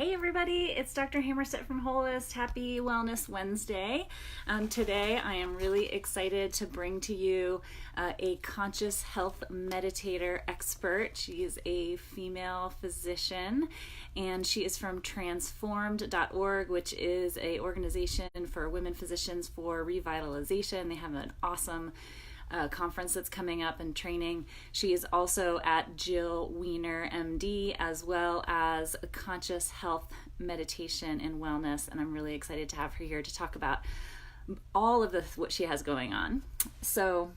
Hey everybody, it's Dr. Hammerstedt from Holist. Happy Wellness Wednesday. Today I am really excited to bring to you a conscious health meditator expert. She is a female physician and she is from transformed.org, which is an organization for women physicians for revitalization. They have an awesome conference that's coming up and training. She is also at Jill Wener, MD, as well as conscious health, meditation, and wellness. And I'm really excited to have her here to talk about all of what she has going on. So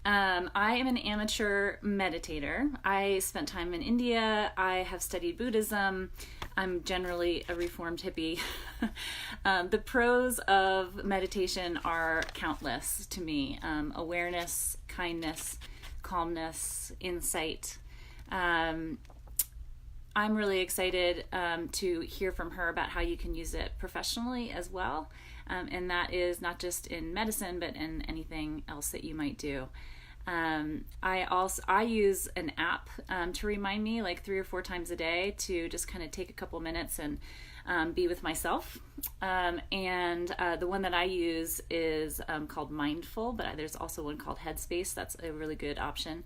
I am an amateur meditator. I spent time in India. I have studied Buddhism. I'm generally a reformed hippie. The pros of meditation are countless to me. Awareness, kindness, calmness, insight. I'm really excited to hear from her about how you can use it professionally as well. And that is not just in medicine, but in anything else that you might do. I use an app to remind me like 3 or 4 times a day to just kind of take a couple minutes and be with myself. And the one that I use is called Mindful, but there's also one called Headspace. That's a really good option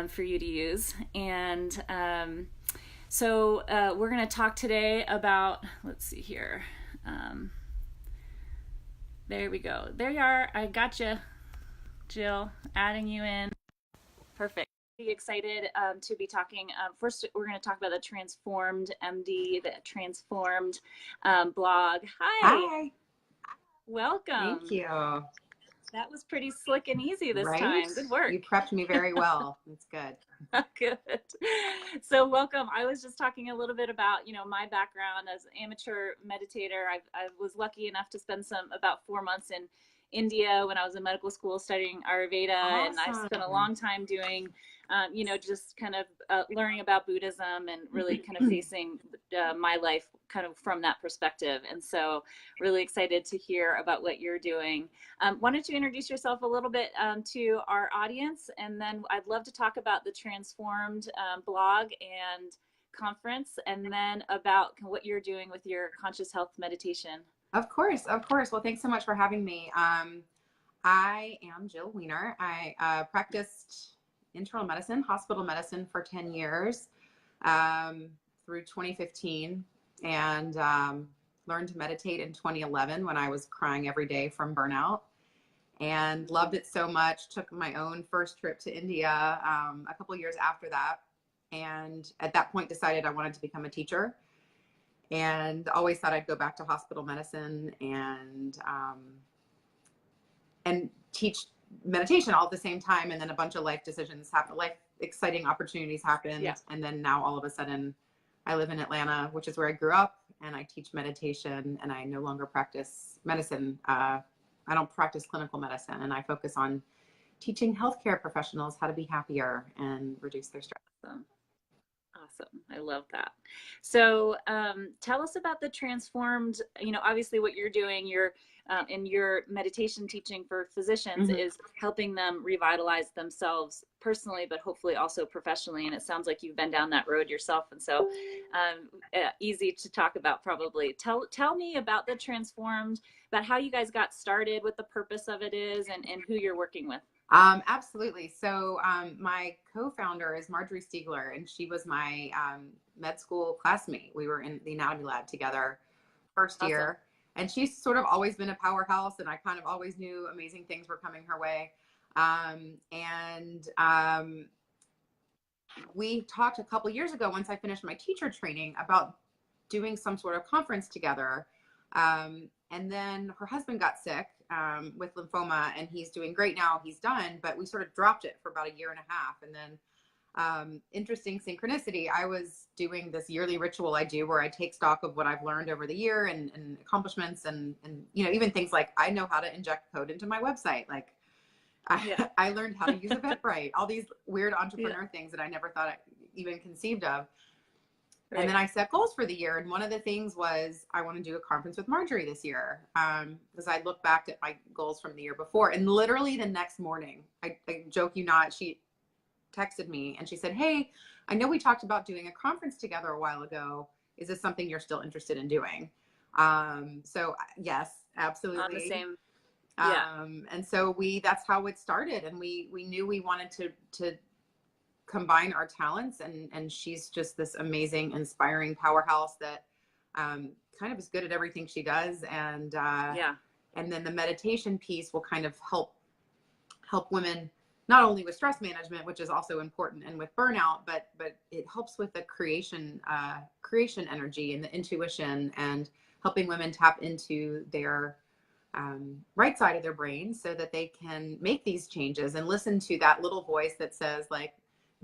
for you to use. And so we're going to talk today about, let's see here. There we go. There you are. I got you, Jill, adding you in. Perfect. Pretty excited to be talking. First, we're going to talk about the Transformed MD, the Transformed blog. Hi. Hi. Welcome. Thank you. That was pretty slick and easy this Right? time. Good work. You prepped me very well. That's good. Good. So welcome. I was just talking a little bit about, my background as an amateur meditator. I was lucky enough to spend about 4 months in India when I was in medical school studying Ayurveda. Awesome. And I spent a long time doing, just kind of learning about Buddhism and really kind of facing my life kind of from that perspective. And so really excited to hear about what you're doing. Why don't you introduce yourself a little bit to our audience, and then I'd love to talk about the Transformed blog and conference, and then about what you're doing with your conscious health meditation. Of course. Well, thanks so much for having me. I am Jill Wener. I practiced internal medicine, hospital medicine for 10 years through 2015, and learned to meditate in 2011 when I was crying every day from burnout, and loved it so much. Took my own first trip to India a couple years after that, and at that point decided I wanted to become a teacher, and always thought I'd go back to hospital medicine and teach meditation all at the same time. And then a bunch of life decisions happened, life exciting opportunities happened. Yeah. And then now all of a sudden I live in Atlanta, which is where I grew up, and I teach meditation, and I no longer practice medicine. I don't practice clinical medicine, and I focus on teaching healthcare professionals how to be happier and reduce their stress. Awesome. I love that. So tell us about the Transformed, obviously what you're doing, in your meditation teaching for physicians is helping them revitalize themselves personally, but hopefully also professionally. And it sounds like you've been down that road yourself. And so easy to talk about probably. Tell me about the Transformed, about how you guys got started, what the purpose of it is, and who you're working with. Absolutely. So my co-founder is Marjorie Stiegler, and she was my med school classmate. We were in the anatomy lab together first year, and she's sort of always been a powerhouse, and I kind of always knew amazing things were coming her way. We talked a couple years ago, once I finished my teacher training, about doing some sort of conference together. And then her husband got sick with lymphoma, and he's doing great now. He's done, but we sort of dropped it for about 1.5 years. And then interesting synchronicity, I was doing this yearly ritual I do where I take stock of what I've learned over the year and accomplishments and even things like I know how to inject code into my website. Like I learned how to use Eventbrite, all these weird entrepreneur things that I never thought I even conceived of. Right. And then I set goals for the year. And one of the things was I want to do a conference with Marjorie this year, because I looked back at my goals from the year before. And literally the next morning, I joke you not, she texted me and she said, "Hey, I know we talked about doing a conference together a while ago. Is this something you're still interested in doing? So yes, absolutely. On the same. Yeah. And so that's how it started. And we knew we wanted to combine our talents, and she's just this amazing, inspiring powerhouse that, kind of is good at everything she does. And, Yeah. and then the meditation piece will kind of help women, not only with stress management, which is also important, and with burnout, but it helps with the creation energy and the intuition, and helping women tap into their right side of their brain so that they can make these changes and listen to that little voice that says, like,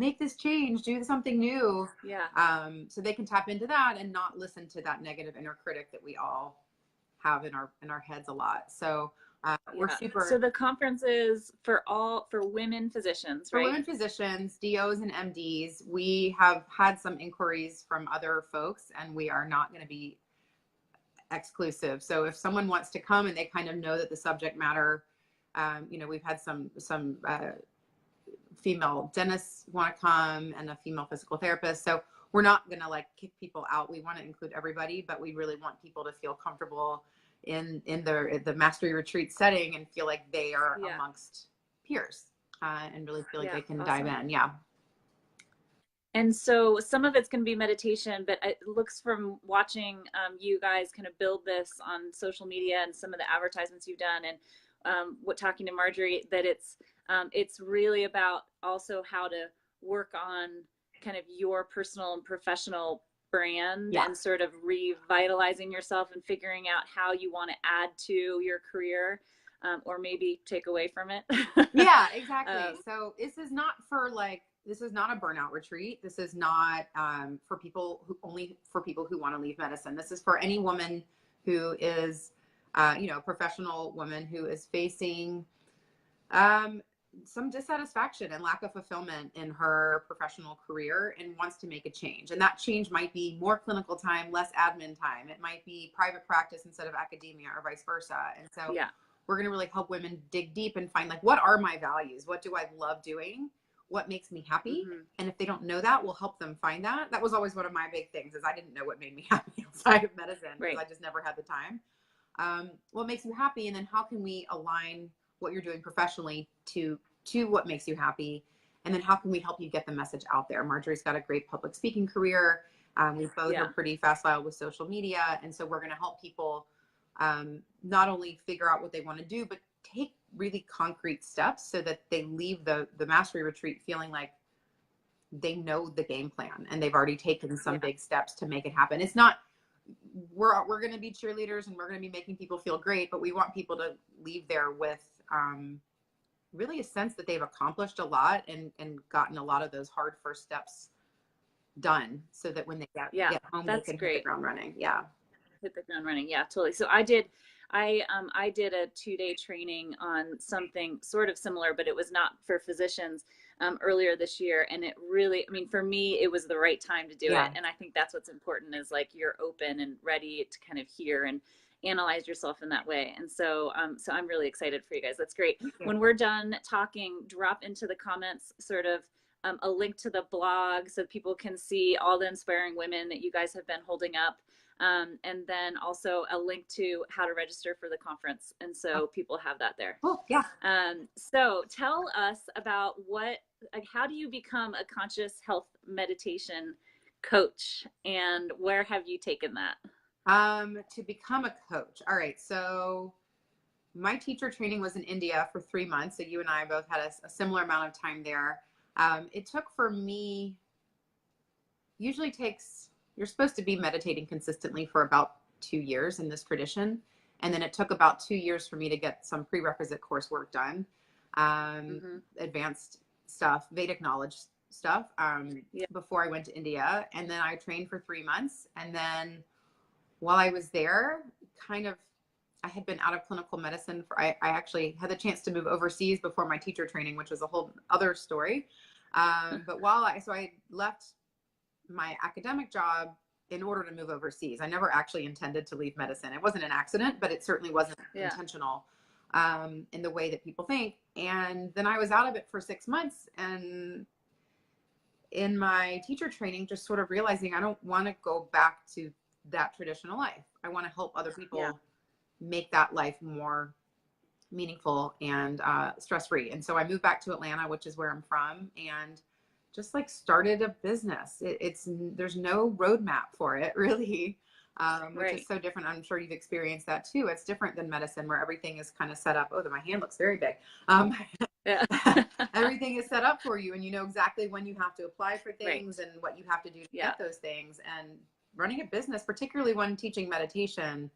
make this change, do something new. Yeah. So they can tap into that and not listen to that negative inner critic that we all have in our heads a lot. So we're super. So the conference is for women physicians, right? For women physicians, DOs and MDs. We have had some inquiries from other folks, and we are not going to be exclusive. So if someone wants to come and they kind of know that the subject matter, we've had some female dentists want to come, and a female physical therapist. So we're not going to like kick people out. We want to include everybody, but we really want people to feel comfortable in the mastery retreat setting and feel like they are amongst peers, and really feel like they can dive in. Yeah. And so some of it's going to be meditation, but it looks from watching you guys kind of build this on social media and some of the advertisements you've done, and talking to Marjorie, that it's really about also how to work on kind of your personal and professional brand, and sort of revitalizing yourself and figuring out how you want to add to your career, or maybe take away from it. Yeah, exactly. So this is not a burnout retreat. This is not for people who want to leave medicine. This is for any woman who is, a professional woman who is facing some dissatisfaction and lack of fulfillment in her professional career and wants to make a change. And that change might be more clinical time, less admin time. It might be private practice instead of academia, or vice versa. And so we're going to really help women dig deep and find, like, what are my values? What do I love doing? What makes me happy? Mm-hmm. And if they don't know that, we'll help them find that. That was always one of my big things, is I didn't know what made me happy outside of medicine, because I just never had the time. What makes you happy? And then how can we align what you're doing professionally to what makes you happy? And then how can we help you get the message out there? Marjorie's got a great public speaking career. We both are pretty facile with social media. And so we're going to help people not only figure out what they want to do, but take really concrete steps so that they leave the mastery retreat feeling like they know the game plan and they've already taken some big steps to make it happen. It's not, we're going to be cheerleaders and we're going to be making people feel great, but we want people to leave there with really a sense that they've accomplished a lot and gotten a lot of those hard first steps done, so that when they get home, they can hit the ground running. Hit the ground running. Yeah, totally. So I did a 2-day training on something sort of similar, but it was not for physicians, earlier this year. And it really, I mean, for me, it was the right time to do it. And I think that's what's important, is like, you're open and ready to kind of hear and analyze yourself in that way. And so, so I'm really excited for you guys. That's great. When we're done talking, drop into the comments sort of a link to the blog so people can see all the inspiring women that you guys have been holding up. And then also a link to how to register for the conference. And so people have that there. Oh, yeah. So tell us about how do you become a conscious health meditation coach, and where have you taken that? To become a coach. All right. So my teacher training was in India for 3 months. So you and I both had a similar amount of time there. It took for me, usually takes, you're supposed to be meditating consistently for about 2 years in this tradition. And then it took about 2 years for me to get some prerequisite coursework done, advanced stuff, Vedic knowledge stuff, before I went to India. And then I trained for 3 months. And then while I was there, I had been out of clinical medicine I actually had the chance to move overseas before my teacher training, which was a whole other story. But so I left my academic job in order to move overseas. I never actually intended to leave medicine. It wasn't an accident, but it certainly wasn't intentional in the way that people think. And then I was out of it for 6 months, and in my teacher training, just sort of realizing I don't want to go back to that traditional life. I want to help other Yeah. people make that life more meaningful and stress-free. And so I moved back to Atlanta, which is where I'm from, and just like started a business. There's no roadmap for it really, which is Right. so different. I'm sure you've experienced that too. It's different than medicine where everything is kind of set up. Oh, my hand looks very big. Yeah. Everything is set up for you and you know exactly when you have to apply for Right. things and what you have to do to Yeah. get those things. And running a business, particularly when teaching meditation,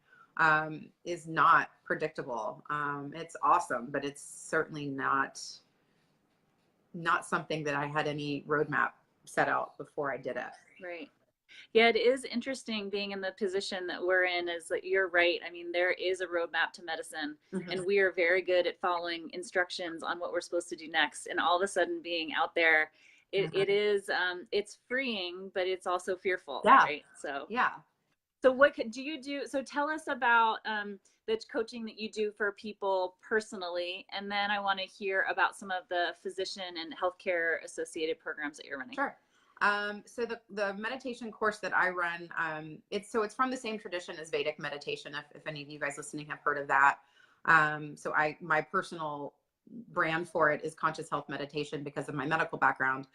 is not predictable. It's awesome, but it's certainly not something that I had any roadmap set out before I did it. Right. Yeah, it is interesting being in the position that we're in, is that you're right. I mean, there is a roadmap to medicine, Mm-hmm. and we are very good at following instructions on what we're supposed to do next. And all of a sudden being out there, it Mm-hmm. is, it's freeing, but it's also fearful, Yeah. right? So, Yeah. so what do you do? So tell us about the coaching that you do for people personally, and then I want to hear about some of the physician and healthcare associated programs that you're running. Sure. So the meditation course that I run, it's from the same tradition as Vedic meditation. If any of you guys listening have heard of that. So my personal brand for it is conscious health meditation because of my medical background.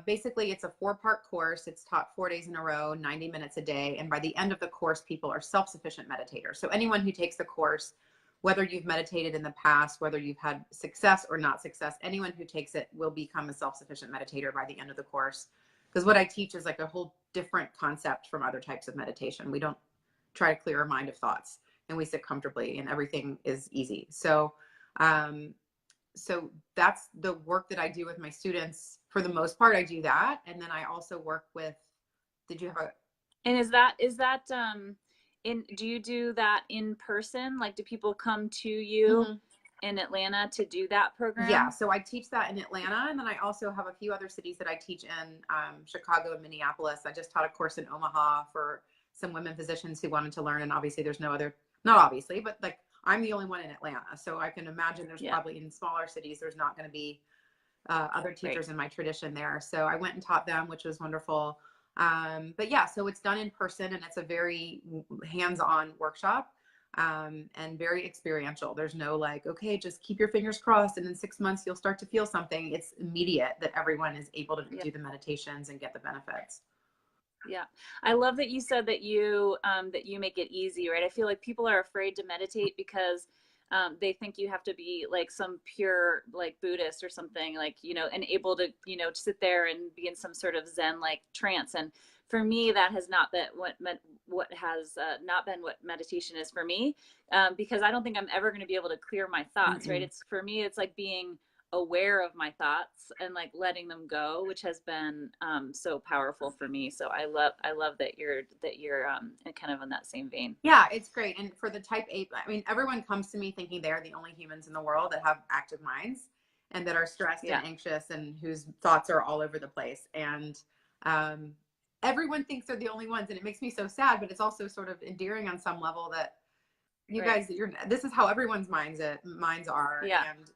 Basically, it's a 4-part course. It's taught 4 days in a row, 90 minutes a day. And by the end of the course, people are self-sufficient meditators. So anyone who takes the course, whether you've meditated in the past, whether you've had success or not success, anyone who takes it will become a self-sufficient meditator by the end of the course. Because what I teach is like a whole different concept from other types of meditation. We don't try to clear our mind of thoughts, and we sit comfortably and everything is easy. So that's the work that I do with my students. For the most part, I do that. And then I also work with, did you have a, And is that do you do that in person? Like, do people come to you Mhm. in Atlanta to do that Yeah, program? so I teach that in Atlanta, and then I also have a few other cities that I teach in, Chicago and Minneapolis. I just taught a course in Omaha for some women physicians who wanted to learn, and obviously there's no other, not obviously, but like I'm the only one in Atlanta, so I can imagine there's Yeah, probably in smaller cities there's not going to be other right. teachers in my tradition there. So I went and taught them, which was wonderful. But yeah, so it's done in person, and it's a very hands-on workshop, and very experiential. There's no like, okay, just keep your fingers crossed, and in 6 months you'll start to feel something. It's immediate that everyone is able to Yeah. do the meditations and get the benefits. Yeah. I love that you said that you make it easy, right? I feel like people are afraid to meditate because they think you have to be like some pure like Buddhist or something, like, and able to, sit there and be in some sort of Zen like trance. And for me, that has not been what has not been what meditation is for me, because I don't think I'm ever going to be able to clear my thoughts, right? Mm-mm. It's for me, it's like being aware of my thoughts and like letting them go, which has been so powerful for me. So I love that you're kind of in that same vein. Yeah, it's great. And for the type A, I mean, everyone comes to me thinking they're the only humans in the world that have active minds and that are stressed and Yeah. anxious and whose thoughts are all over the place. And um, everyone thinks they're the only ones. And it makes me so sad, but it's also sort of endearing on some level that you Right. guys, this is how everyone's minds are. Yeah. And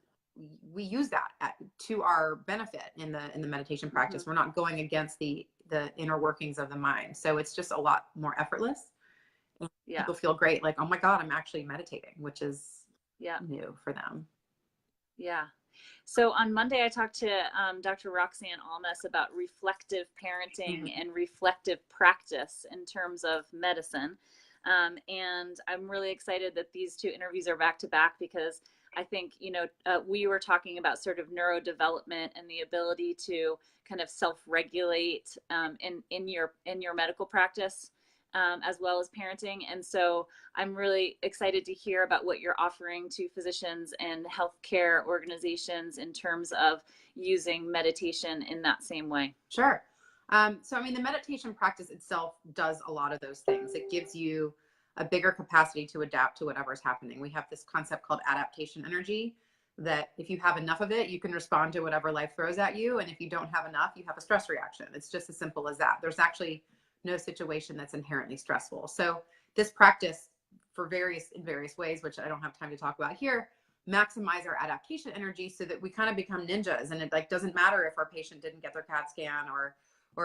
we use that to our benefit in the meditation practice. Mm-hmm. We're not going against the inner workings of the mind. So it's just a lot more effortless. Yeah. People feel great, like, oh my God, I'm actually meditating, which is Yeah. new for them. Yeah. So on Monday, I talked to Dr. Roxanne Almas about reflective parenting Mm-hmm. and reflective practice in terms of medicine. And I'm really excited that these two interviews are back to back because I think, we were talking about sort of neurodevelopment and the ability to kind of self-regulate in your medical practice, as well as parenting. And so I'm really excited to hear about what you're offering to physicians and healthcare organizations in terms of using meditation in that same way. Sure. So, I mean, the meditation practice itself does a lot of those things. It gives you a bigger capacity to adapt to whatever's happening. We have this concept called adaptation energy that if you have enough of it, you can respond to whatever life throws at you. And if you don't have enough, you have a stress reaction. It's just as simple as that. There's actually no situation that's inherently stressful. So this practice in various ways, which I don't have time to talk about here, maximize our adaptation energy so that we kind of become ninjas, and it like doesn't matter if our patient didn't get their CAT scan, or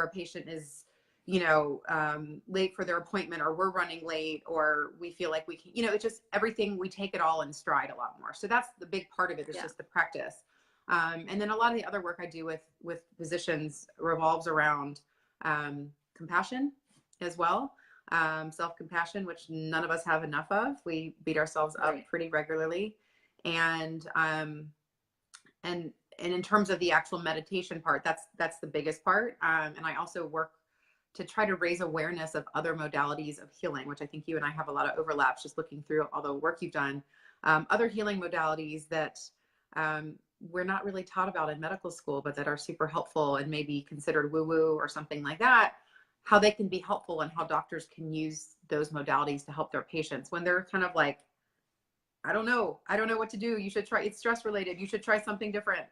a patient is, you know, late for their appointment, or we're running late, or we feel like we can, you know, it's just everything, we take it all in stride a lot more. So that's the big part of it, is just the practice. And then a lot of the other work I do with physicians revolves around compassion as well. Self-compassion, which none of us have enough of. We beat ourselves up pretty regularly. And in terms of the actual meditation part, that's the biggest part. And I also work to try to raise awareness of other modalities of healing, which I think you and I have a lot of overlaps just looking through all the work you've done. Other healing modalities that we're not really taught about in medical school, but that are super helpful and maybe considered woo-woo or something like that, how they can be helpful, and how doctors can use those modalities to help their patients when they're kind of like, I don't know what to do. You should try, it's stress related. You should try something different.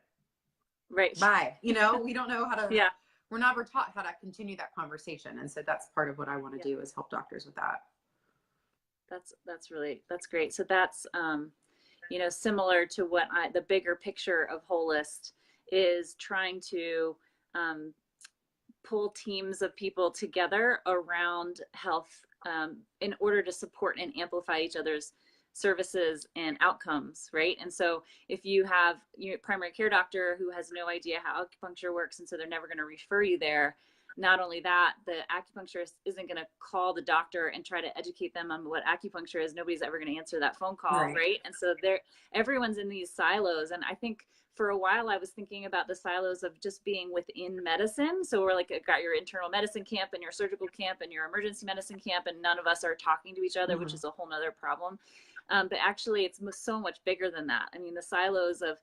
Right. Bye. You know, we don't know how to, yeah. We're never taught how to continue that conversation. And so that's part of what I want to do, is help doctors with that. That's great. So that's, you know, similar to what the bigger picture of Holist is trying to pull teams of people together around health in order to support and amplify each other's services and outcomes, right? And so if you have your primary care doctor who has no idea how acupuncture works, and so they're never going to refer you there, not only that, the acupuncturist isn't going to call the doctor and try to educate them on what acupuncture is. Nobody's ever going to answer that phone call, right? And so everyone's in these silos. And I think for a while I was thinking about the silos of just being within medicine. So we're like, got your internal medicine camp and your surgical camp and your emergency medicine camp, and none of us are talking to each other, which is a whole nother problem. But actually it's so much bigger than that. I mean, the silos of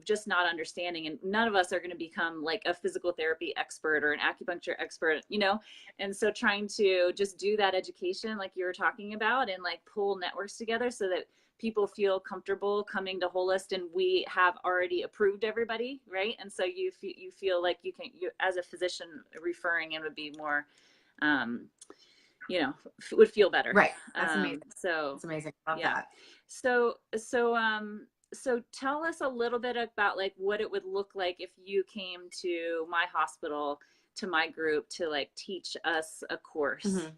just not understanding, and none of us are going to become like a physical therapy expert or an acupuncture expert, you know? And so trying to just do that education, like you were talking about, and like pull networks together so that people feel comfortable coming to Holist, and we have already approved everybody, right? And so you feel like you as a physician referring in would be more, you know, would feel better. Right. That's amazing. So it's amazing. Love that. So tell us a little bit about like what it would look like if you came to my hospital, to my group, to like teach us a course.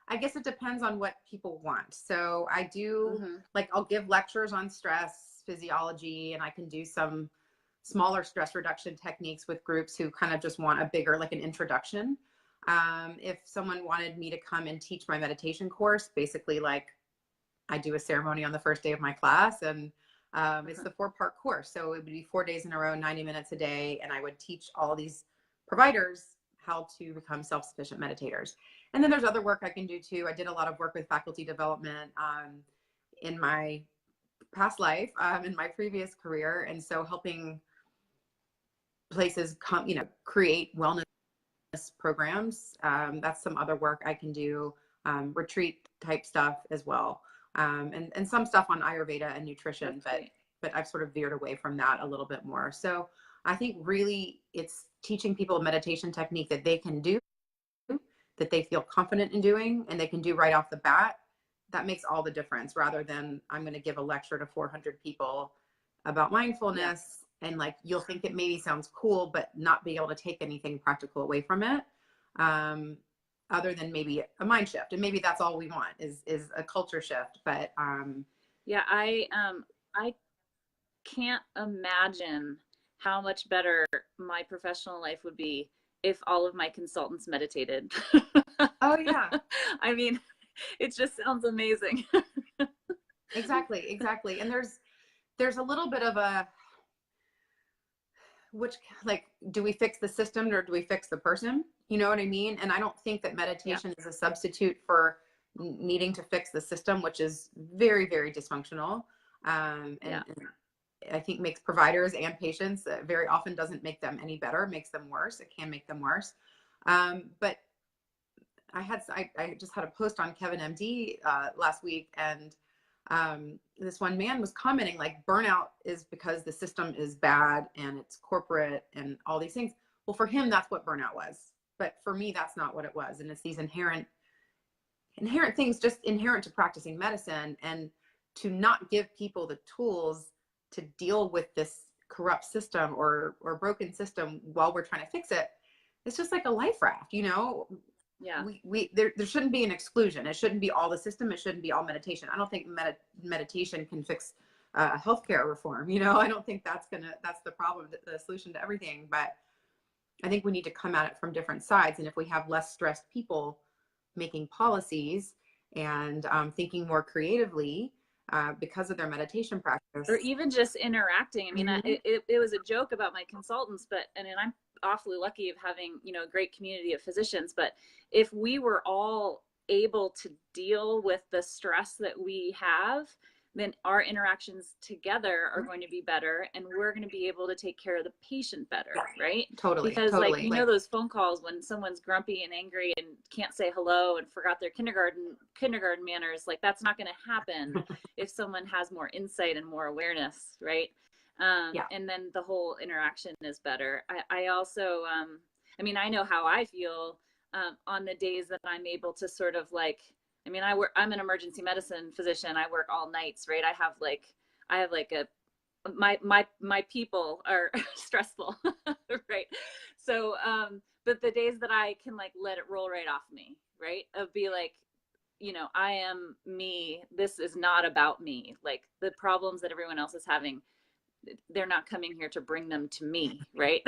I guess it depends on what people want. So I do like, I'll give lectures on stress physiology, and I can do some smaller stress reduction techniques with groups who kind of just want a bigger, like an introduction. If someone wanted me to come and teach my meditation course, basically like I do a ceremony on the first day of my class, and it's the 4-part course. So it would be 4 days in a row, 90 minutes a day. And I would teach all these providers how to become self-sufficient meditators. And then there's other work I can do too. I did a lot of work with faculty development in my past life, in my previous career. And so helping places create wellness programs. That's some other work I can do, retreat type stuff as well. And some stuff on Ayurveda and nutrition, but I've sort of veered away from that a little bit more. So I think really it's teaching people a meditation technique that they can do, that they feel confident in doing, and they can do right off the bat. That makes all the difference, rather than I'm going to give a lecture to 400 people about mindfulness, and like, you'll think it maybe sounds cool, but not be able to take anything practical away from it. Other than maybe a mind shift, and maybe that's all we want is a culture shift. But I can't imagine how much better my professional life would be if all of my consultants meditated. Oh yeah. I mean, it just sounds amazing. Exactly. And there's a little bit of a, do we fix the system or do we fix the person? You know what I mean? And I don't think that meditation is a substitute for needing to fix the system, which is very, very dysfunctional. And I think makes providers and patients, very often doesn't make them any better, makes them worse. It can make them worse. But I just had a post on Kevin MD last week, and this one man was commenting like, burnout is because the system is bad and it's corporate and all these things. Well, for him, that's what burnout was. But for me, that's not what it was. And it's these inherent things just inherent to practicing medicine. And to not give people the tools to deal with this corrupt system or broken system while we're trying to fix it, it's just like a life raft, you know? Yeah. There shouldn't be an exclusion. It shouldn't be all the system. It shouldn't be all meditation. I don't think meditation can fix healthcare reform. You know, I don't think that's the problem, the solution to everything. But I think we need to come at it from different sides. And if we have less stressed people making policies and thinking more creatively because of their meditation practice, or even just interacting. I mean, mm-hmm. it was a joke about my consultants, but and I'm awfully lucky of having, you know, a great community of physicians. But if we were all able to deal with the stress that we have, then our interactions together are going to be better, and we're going to be able to take care of the patient better, right? Totally. Because totally. like, you know, those phone calls when someone's grumpy and angry and can't say hello and forgot their kindergarten manners, like that's not going to happen if someone has more insight and more awareness, right? And then the whole interaction is better. I also, I mean, I know how I feel on the days that I'm able to sort of like, I mean, I'm an emergency medicine physician. I work all nights, right? I have like my people are stressful, right? So, but the days that I can like let it roll right off me, right? Of be like, you know, I am me. This is not about me. Like the problems that everyone else is having, they're not coming here to bring them to me, right?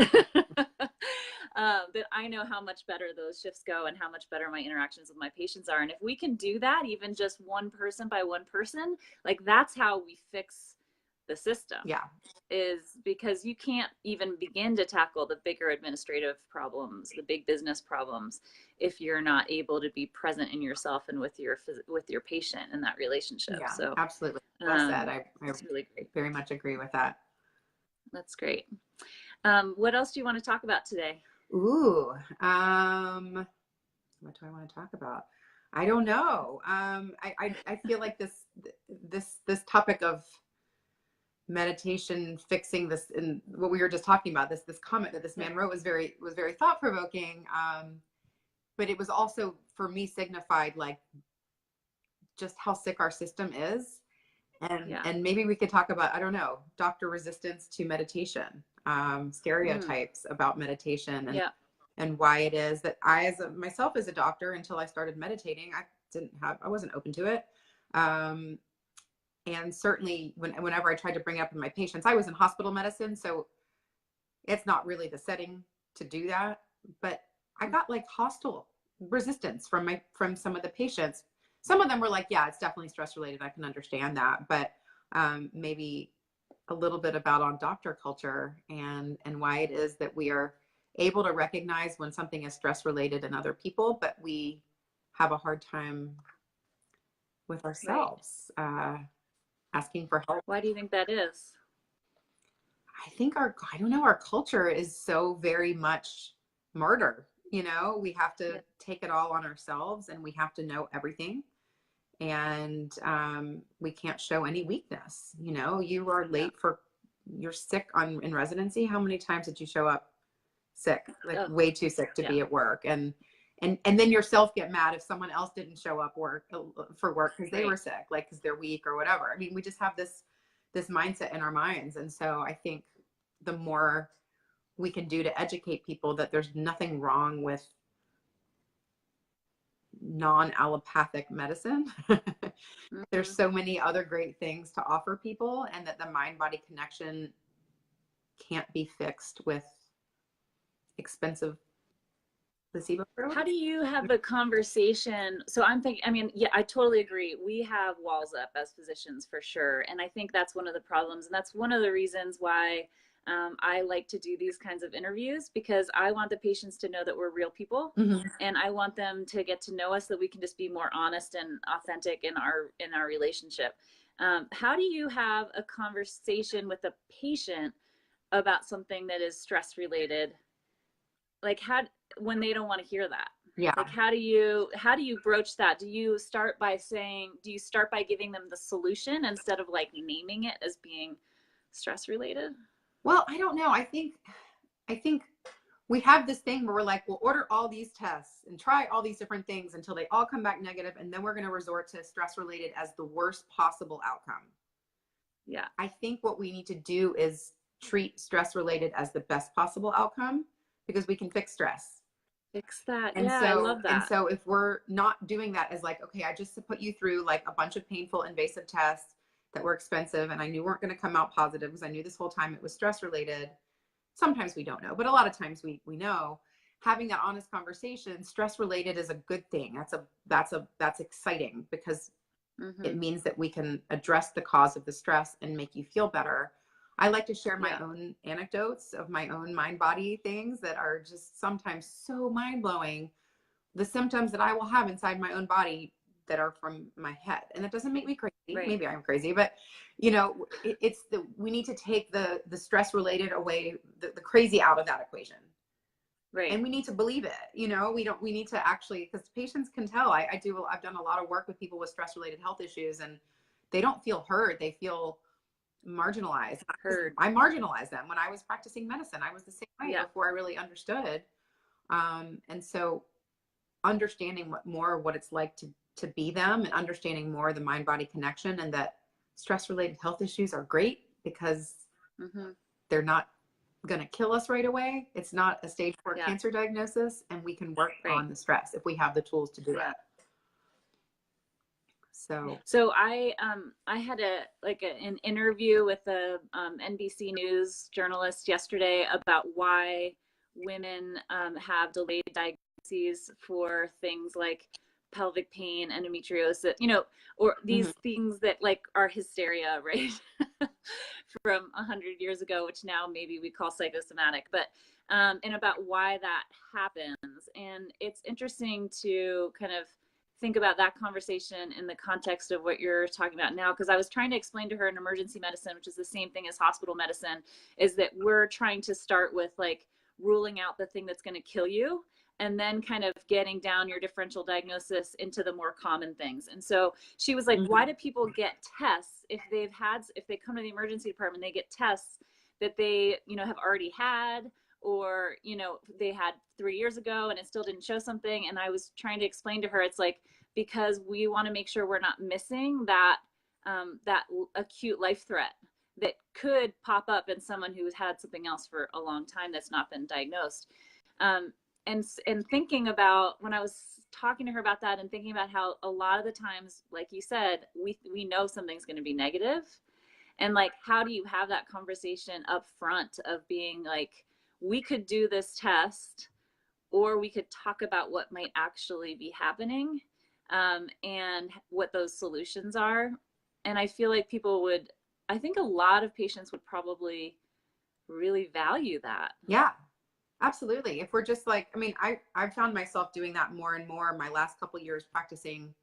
That I know how much better those shifts go and how much better my interactions with my patients are. And if we can do that, even just one person by one person, like that's how we fix the system. Yeah. Is because you can't even begin to tackle the bigger administrative problems, the big business problems, if you're not able to be present in yourself and with your patient in that relationship. Yeah, so absolutely. Well said. I really great. Very much agree with that. That's great. What else do you want to talk about today? Ooh, what do I want to talk about? I don't know. I feel like this topic of meditation fixing this, and what we were just talking about, this comment that this man wrote was very thought provoking. But it was also for me signified like just how sick our system is. And maybe we could talk about, I don't know, doctor resistance to meditation, stereotypes about meditation, and why it is that I, myself as a doctor, until I started meditating, I wasn't open to it. And certainly whenever I tried to bring it up in my patients, I was in hospital medicine, so it's not really the setting to do that. But I got like hostile resistance from some of the patients. Some of them were like, yeah, it's definitely stress related. I can understand that. But maybe a little bit about on doctor culture and why it is that we are able to recognize when something is stress related in other people, but we have a hard time with ourselves, asking for help. Why do you think that is? I think I don't know, our culture is so very much martyr. You know, we have to take it all on ourselves, and we have to know everything. And we can't show any weakness. You know, you are late you're sick in residency. How many times did you show up sick, like way too sick to be at work? And then yourself get mad if someone else didn't show up for work because they were sick, like because they're weak or whatever. I mean, we just have this mindset in our minds. And so I think the more we can do to educate people that there's nothing wrong with non-allopathic medicine. There's so many other great things to offer people, and that the mind-body connection can't be fixed with expensive placebo drugs. How do you have a conversation? So I'm thinking, I mean, I totally agree. We have walls up as physicians for sure. And I think that's one of the problems. And that's one of the reasons why I like to do these kinds of interviews, because I want the patients to know that we're real people, and I want them to get to know us, that we can just be more honest and authentic in our relationship. How do you have a conversation with a patient about something that is stress related? Like when they don't want to hear that? Yeah. Like how do you broach that? Do you start by giving them the solution instead of like naming it as being stress related? Well, I don't know. I think we have this thing where we're like, we'll order all these tests and try all these different things until they all come back negative, and then we're going to resort to stress related as the worst possible outcome. Yeah. I think what we need to do is treat stress related as the best possible outcome, because we can fix stress. Fix that. And Yeah, I love that. And so if we're not doing that as like, okay, I just put you through like a bunch of painful invasive tests that were expensive and I knew weren't going to come out positive because I knew this whole time it was stress related. Sometimes we don't know, but a lot of times we know. Having that honest conversation, stress related is a good thing. That's exciting, because it means that we can address the cause of the stress and make you feel better. I like to share my own anecdotes of my own mind body things that are just sometimes so mind blowing. The symptoms that I will have inside my own body that are from my head. And that doesn't make me crazy. Right. Maybe I'm crazy, but you know, we need to take the stress related away, the crazy out of that equation. Right. And we need to believe it. You know, we need to actually, because patients can tell. I've done a lot of work with people with stress related health issues, and they don't feel heard. They feel marginalized. Heard. I marginalized them when I was practicing medicine. I was the same way before I really understood. And so understanding what it's like to be them, and understanding more the mind body connection, and that stress related health issues are great because they're not going to kill us right away. It's not a stage 4 cancer diagnosis, and we can work on the stress if we have the tools to do it. So I had an interview with a NBC News journalist yesterday about why women have delayed diagnoses for things like pelvic pain, endometriosis, you know, or these things that like are hysteria, right? From 100 years ago, which now maybe we call psychosomatic, but and about why that happens. And it's interesting to kind of think about that conversation in the context of what you're talking about now, because I was trying to explain to her in emergency medicine, which is the same thing as hospital medicine, is that we're trying to start with like ruling out the thing that's going to kill you, and then kind of getting down your differential diagnosis into the more common things. And so she was like, why do people get tests if they come to the emergency department, they get tests that they, you know, have already had, or, you know, they had 3 years ago and it still didn't show something. And I was trying to explain to her, it's like, because we want to make sure we're not missing that, that acute life threat that could pop up in someone who's had something else for a long time that's not been diagnosed. And thinking about, when I was talking to her about that, and thinking about how a lot of the times, like you said, we know something's going to be negative, and like, how do you have that conversation up front of being like, we could do this test, or we could talk about what might actually be happening, and what those solutions are. And I feel like I think a lot of patients would probably really value that. Yeah. Absolutely. If we're just like, I mean, I've found myself doing that more and more my last couple of years practicing,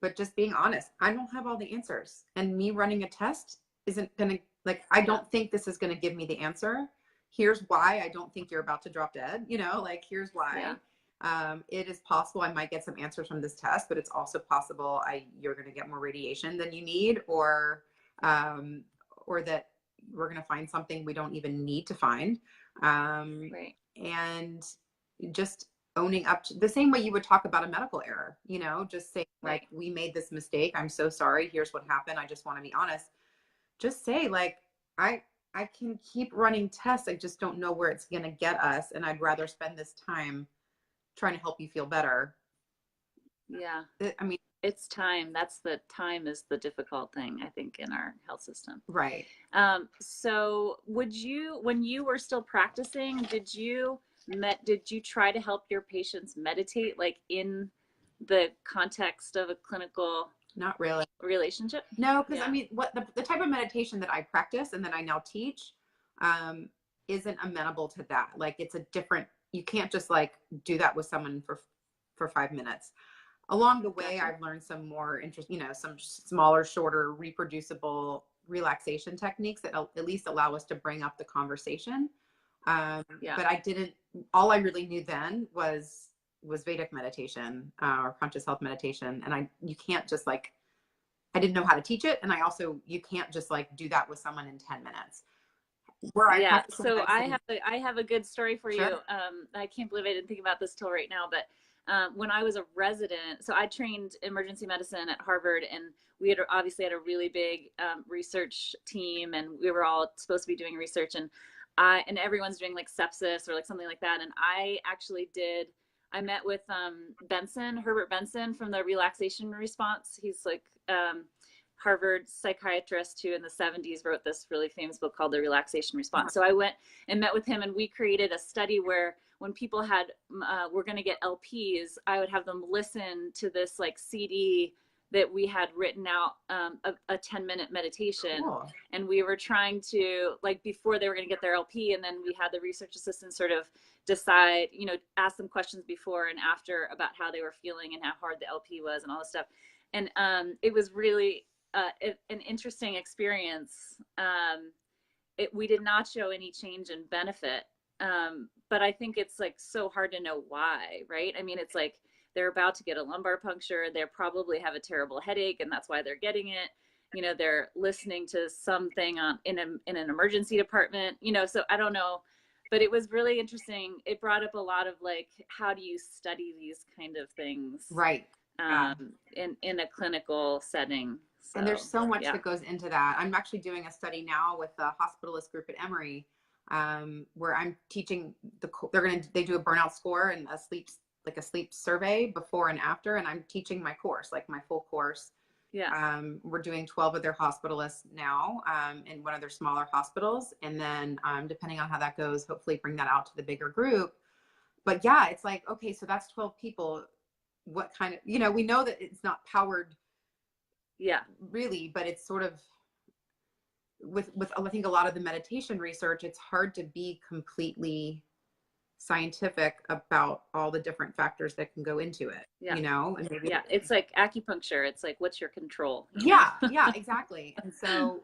but just being honest, I don't have all the answers, and me running a test isn't going to, like, I don't think this is going to give me the answer. Here's why I don't think you're about to drop dead. You know, like, here's why. It is possible I might get some answers from this test, but it's also possible you're going to get more radiation than you need, or that we're going to find something we don't even need to find. And just owning up to the same way you would talk about a medical error, you know, just say like, we made this mistake. I'm so sorry. Here's what happened. I just want to be honest. Just say like, I can keep running tests. I just don't know where it's going to get us. And I'd rather spend this time trying to help you feel better. Yeah. I mean, it's time. Time is the difficult thing, I think, in our health system. Right. So when you were still practicing, did you try to help your patients meditate, like in the context of a clinical Not really relationship? No, because I mean, what the type of meditation that I practice and that I now teach isn't amenable to that. Like, it's a different, you can't just like do that with someone for 5 minutes. Along the way, I've learned some more some smaller, shorter, reproducible relaxation techniques that at least allow us to bring up the conversation. But all I really knew then was Vedic meditation, or conscious health meditation. And you can't just like, I didn't know how to teach it. And you can't just like do that with someone in 10 minutes. were I Yeah, comfortable so meditating? I have a good story for Sure. you. I can't believe I didn't think about this till right now, but when I was a resident, so I trained emergency medicine at Harvard, and we had obviously had a really big research team, and we were all supposed to be doing research, and everyone's doing like sepsis or like something like that, and I actually did. I met with Herbert Benson from the relaxation response. He's like Harvard psychiatrist who in the 70s wrote this really famous book called The Relaxation Response. So I went and met with him, and we created a study where when people had were going to get LPs, I would have them listen to this like CD that we had written out, a 10-minute meditation. Cool. And we were trying to, like, before they were going to get their LP, and then we had the research assistant sort of decide, ask them questions before and after about how they were feeling and how hard the LP was and all this stuff. And it was really an interesting experience. We did not show any change in benefit, but I think it's like so hard to know why, right? I mean, it's like they're about to get a lumbar puncture, they probably have a terrible headache, and that's why they're getting it. They're listening to something in an emergency department. So I don't know, but it was really interesting. It brought up a lot of like, how do you study these kind of things, Right. in a clinical setting? So, and there's so much that goes into that. I'm actually doing a study now with the hospitalist group at Emory, where I'm teaching they do a burnout score and a sleep survey before and after, and I'm teaching my course, like my full course. Yeah. We're doing 12 of their hospitalists now, in one of their smaller hospitals, and then depending on how that goes, hopefully bring that out to the bigger group. But yeah, it's like, okay, so that's 12 people. What kind of, we know that it's not powered, really, but it's sort of with I think a lot of the meditation research, it's hard to be completely scientific about all the different factors that can go into it. And maybe it's like acupuncture. It's like, what's your control? Yeah, exactly. And so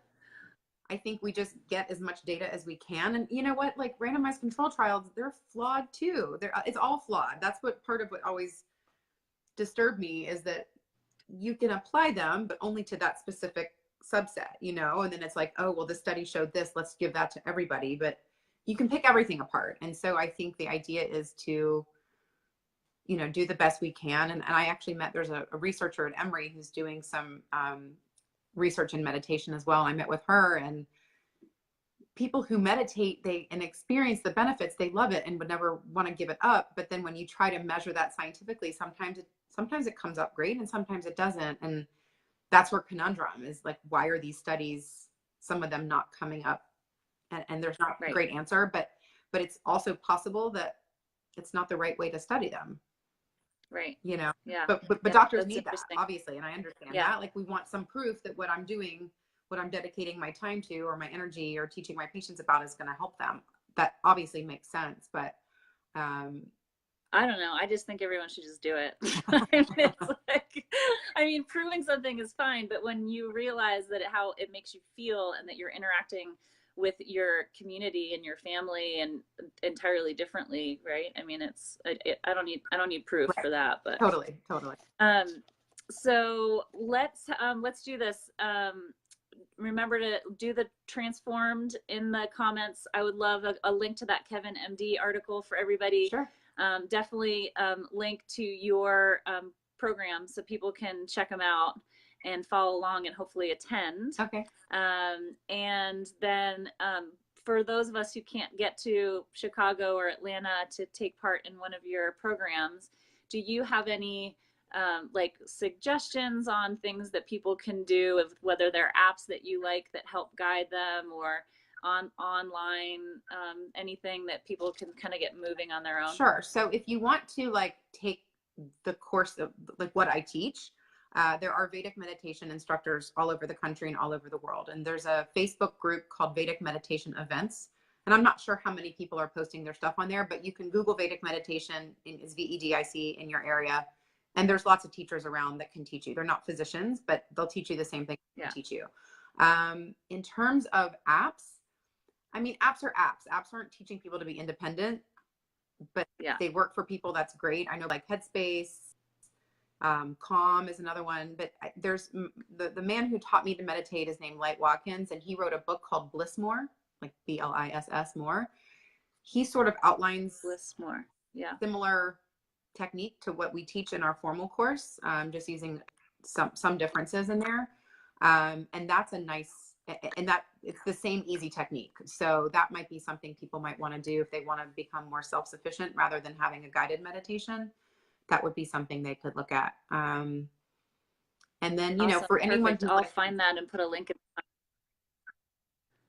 I think we just get as much data as we can. And you know what, like randomized control trials, they're flawed too. It's all flawed. That's what part of what always disturbed me, is that you can apply them, but only to that specific subset, and then it's like, oh, well, this study showed this, let's give that to everybody. But you can pick everything apart. And so I think the idea is to, do the best we can. And I actually there's a researcher at Emory who's doing some research in meditation as well. I met with her, and people who meditate, and experience the benefits, they love it and would never want to give it up. But then when you try to measure that scientifically, sometimes it comes up great and sometimes it doesn't. And that's where conundrum is, like, why are these studies, some of them not coming up? And there's not a great answer, but it's also possible that it's not the right way to study them. Right. Yeah. But doctors need that, obviously. And I understand that. Like, we want some proof that what I'm doing, what I'm dedicating my time to, or my energy, or teaching my patients about, is going to help them. That obviously makes sense. But I don't know. I just think everyone should just do it. Proving something is fine, but when you realize that how it makes you feel, and that you're interacting with your community and your family and entirely differently, right? I don't need proof for that, but totally. So let's do this. Remember to do the transformed in the comments. I would love a link to that Kevin MD article for everybody. Sure. Definitely link to your program so people can check them out and follow along and hopefully attend. Okay. And then for those of us who can't get to Chicago or Atlanta to take part in one of your programs, do you have any like suggestions on things that people can do, whether they're apps that you like that help guide them, or online, anything that people can kind of get moving on their own? Sure. So if you want to like take the course of like what I teach, there are Vedic meditation instructors all over the country and all over the world. And there's a Facebook group called Vedic Meditation Events. And I'm not sure how many people are posting their stuff on there, but you can Google Vedic meditation, is VEDIC, in your area. And there's lots of teachers around that can teach you. They're not physicians, but they'll teach you the same thing they teach you. In terms of apps, apps are apps. Apps aren't teaching people to be independent, but they work for people. That's great. I know, like Headspace, Calm is another one, but there's the man who taught me to meditate is named Light Watkins, and he wrote a book called Blissmore. like BLISS more. He sort of outlines Bliss more. Yeah. similar technique to what we teach in our formal course, just using some differences in there. And that's a nice, and that it's the same easy technique. So that might be something people might want to do if they want to become more self-sufficient rather than having a guided meditation. That would be something they could look at. And then, you know, Awesome. for anyone Perfect. who I'll find that and put a link in.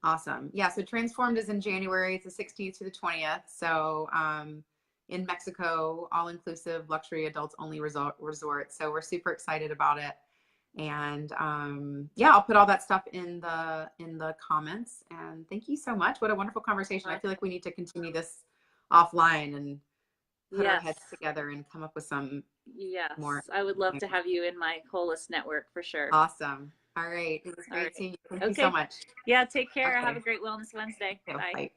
awesome. Yeah. So Transformed is in January. It's the 16th to the 20th. So, in Mexico, all inclusive luxury adults only resort. So we're super excited about it. And yeah, I'll put all that stuff in the comments. And thank you so much. What a wonderful conversation. I feel like we need to continue this offline and put our heads together and come up with some more. I would love to have you in my Holist network for sure. Awesome. All right. It was great seeing you. Thank you so much. Yeah, take care. Have a great Wellness Wednesday. Bye.